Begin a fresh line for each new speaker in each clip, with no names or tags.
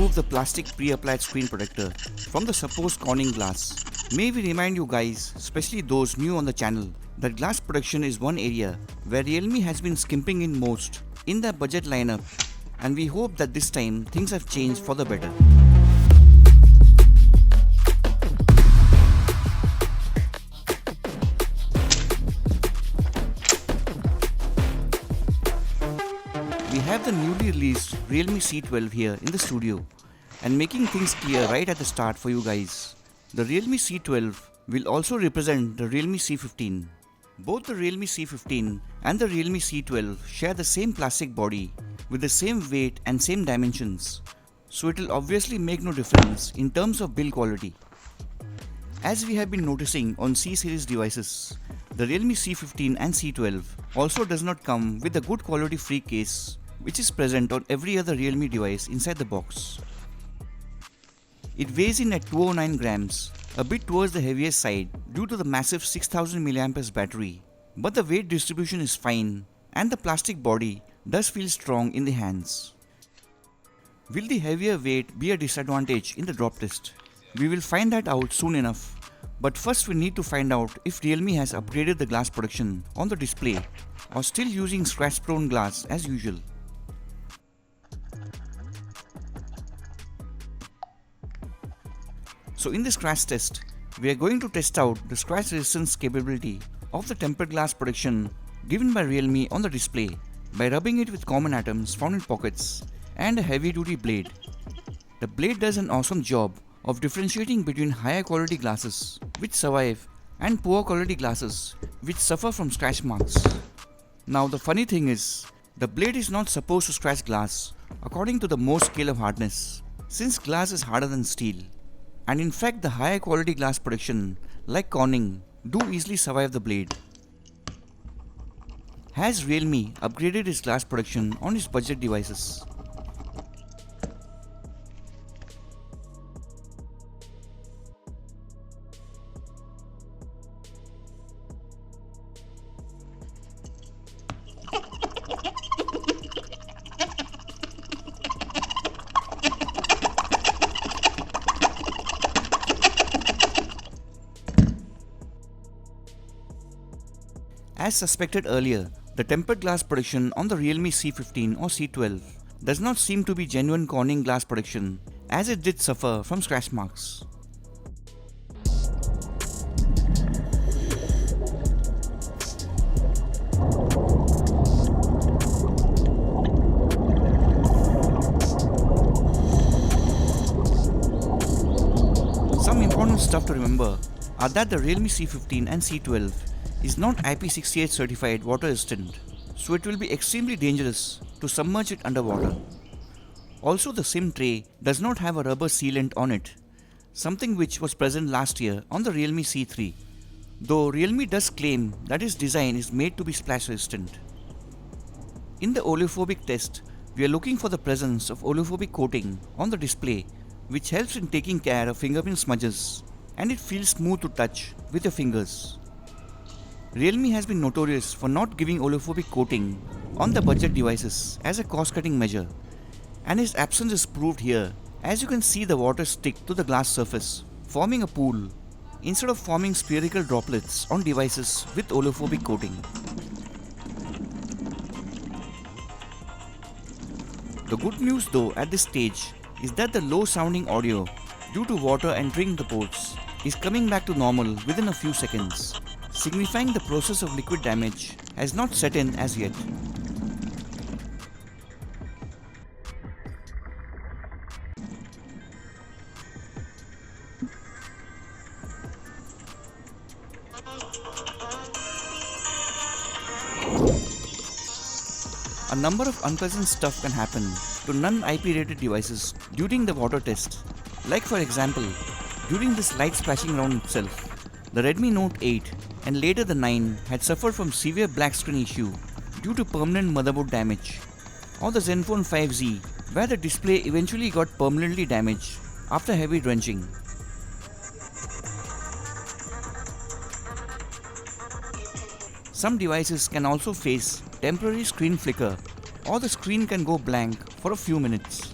remove the plastic pre-applied screen protector from the supposed corning glass. May we remind you guys, especially those new on the channel, that glass protection is one area where Realme has been skimping in most in their budget lineup, and we hope that this time things have changed for the better. We have the newly released Realme C12 here in the studio, and making things clear right at the start for you guys. The Realme C12 will also represent the Realme C15. Both the Realme C15 and the Realme C12 share the same plastic body with the same weight and same dimensions, so it will obviously make no difference in terms of build quality. As we have been noticing on C series devices, the Realme C15 and C12 also does not come with a good quality free case which is present on every other Realme device inside the box. It weighs in at 209 grams, a bit towards the heaviest side due to the massive 6000 mAh battery, but the weight distribution is fine and the plastic body does feel strong in the hands. Will the heavier weight be a disadvantage in the drop test? We will find that out soon enough, but first we need to find out if Realme has upgraded the glass protection on the display or still using scratch prone glass as usual. So in this crash test, we are going to test out the scratch resistance capability of the tempered glass protection given by Realme on the display by rubbing it with common atoms found in pockets and a heavy duty blade. The blade does an awesome job of differentiating between higher quality glasses which survive and poor quality glasses which suffer from scratch marks. Now the funny thing is, the blade is not supposed to scratch glass according to the Mohs scale of hardness, since glass is harder than steel. And in fact, the higher quality glass protection like Corning do easily survive the blade. Has Realme upgraded its glass protection on its budget devices? As suspected earlier, the tempered glass protection on the Realme C15 or C12 does not seem to be genuine Corning glass protection, as it did suffer from scratch marks. Some important stuff to remember are that the Realme C15 and C12 is not IP68 certified water resistant, so it will be extremely dangerous to submerge it underwater. Also, the SIM tray does not have a rubber sealant on it, something which was present last year on the Realme C3, though Realme does claim that its design is made to be splash resistant. In the oleophobic test, we are looking for the presence of oleophobic coating on the display, which helps in taking care of fingerprint smudges, and it feels smooth to touch with your fingers. Realme has been notorious for not giving oleophobic coating on the budget devices as a cost-cutting measure, and its absence is proved here, as you can see the water stick to the glass surface, forming a pool, instead of forming spherical droplets on devices with oleophobic coating. The good news though at this stage is that the low sounding audio due to water entering the ports is coming back to normal within a few seconds, signifying the process of liquid damage has not set in as yet. A number of unpleasant stuff can happen to non-IP rated devices during the water test, like for example, during this light splashing around itself. The Redmi Note 8 and later the 9 had suffered from severe black screen issue due to permanent motherboard damage, or the Zenfone 5Z where the display eventually got permanently damaged after heavy drenching. Some devices can also face temporary screen flicker, or the screen can go blank for a few minutes.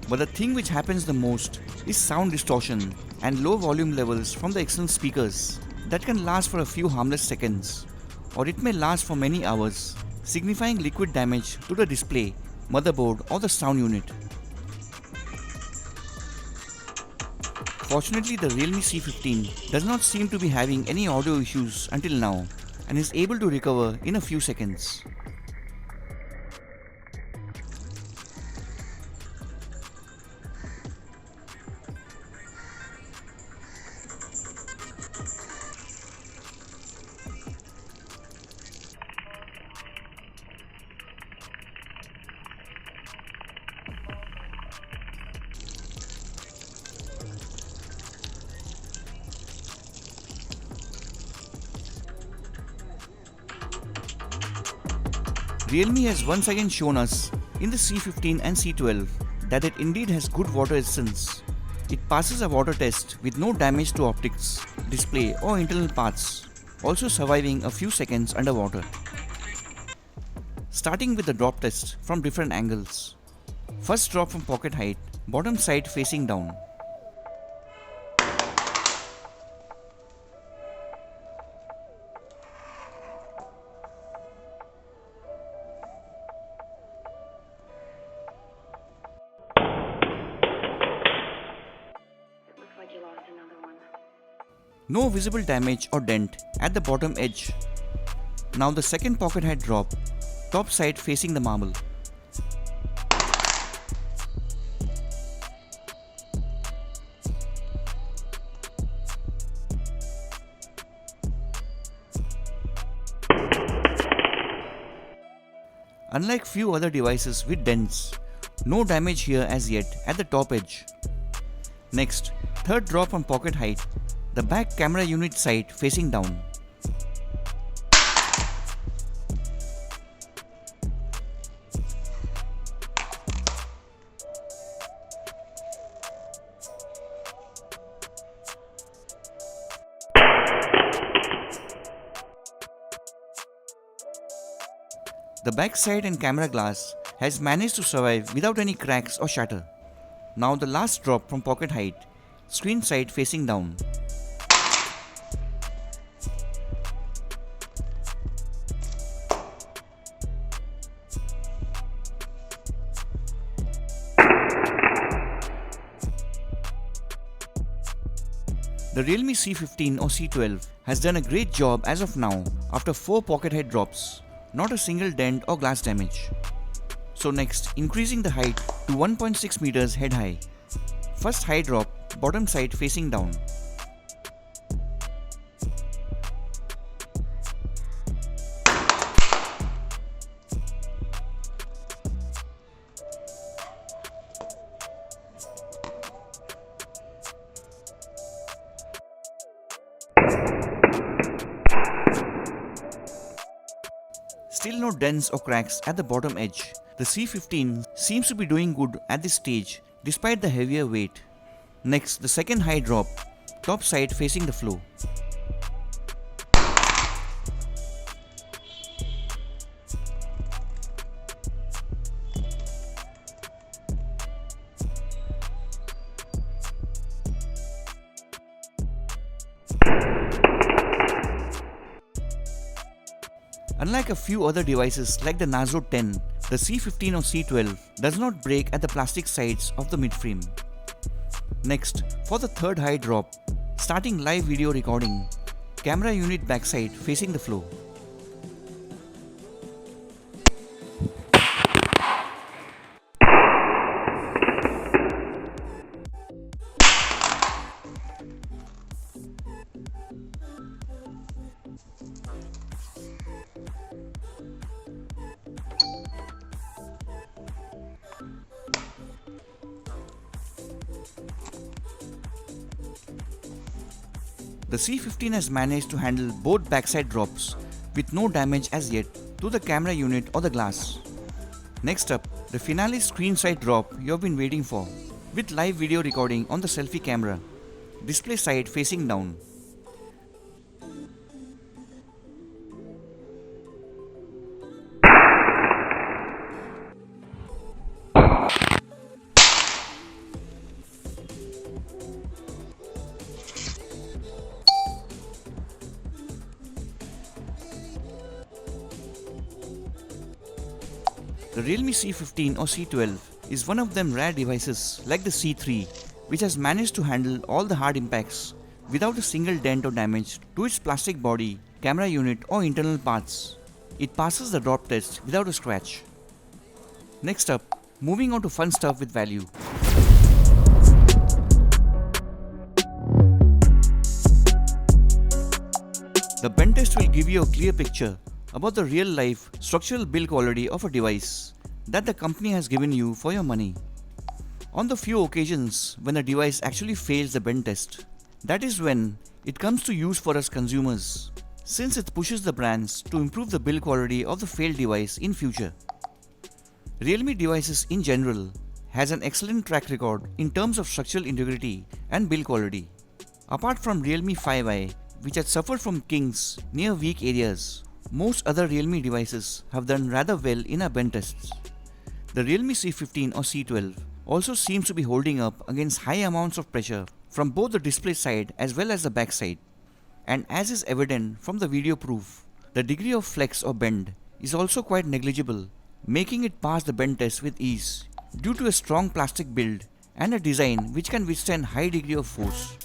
But the thing which happens the most is sound distortion and low volume levels from the external speakers that can last for a few harmless seconds, or it may last for many hours, signifying liquid damage to the display, motherboard or the sound unit. Fortunately, the Realme C15 does not seem to be having any audio issues until now and is able to recover in a few seconds. Realme has once again shown us in the C15 and C12 that it indeed has good water resistance. It passes a water test with no damage to optics, display or internal parts, also surviving a few seconds underwater. Starting with the drop test from different angles. First drop from pocket height, bottom side facing down. No visible damage or dent at the bottom edge. Now the second pocket height drop, top side facing the marble. Unlike few other devices with dents, no damage here as yet at the top edge. Next, third drop on pocket height, the back camera unit side facing down. The back side and camera glass has managed to survive without any cracks or shatter. Now the last drop from pocket height, screen side facing down. The Realme C15 or C12 has done a great job as of now after 4 pocket height drops, not a single dent or glass damage. So next, increasing the height to 1.6 meters head high. First high drop, bottom side facing down. Still no dents or cracks at the bottom edge. The C15 seems to be doing good at this stage despite the heavier weight. Next, the second high drop, top side facing the floor. Unlike a few other devices like the Nazo 10, the C15 or C12 does not break at the plastic sides of the midframe. Next, for the third high drop, starting live video recording, camera unit backside facing the floor. The C15 has managed to handle both backside drops with no damage as yet to the camera unit or the glass. Next up, the finale screen side drop you have been waiting for with live video recording on the selfie camera, display side facing down. The Realme C15 or C12 is one of them rare devices like the C3 which has managed to handle all the hard impacts without a single dent or damage to its plastic body, camera unit or internal parts. It passes the drop test without a scratch. Next up, moving on to fun stuff with value. The bend test will give you a clear picture about the real life structural build quality of a device that the company has given you for your money. On the few occasions when a device actually fails the bend test, that is when it comes to use for us consumers, since it pushes the brands to improve the build quality of the failed device in future. Realme devices in general has an excellent track record in terms of structural integrity and build quality. Apart from Realme 5i, which had suffered from kinks near weak areas, most other Realme devices have done rather well in our bend tests. The Realme C15 or C12 also seems to be holding up against high amounts of pressure from both the display side as well as the back side. And as is evident from the video proof, the degree of flex or bend is also quite negligible, making it pass the bend test with ease due to a strong plastic build and a design which can withstand high degree of force.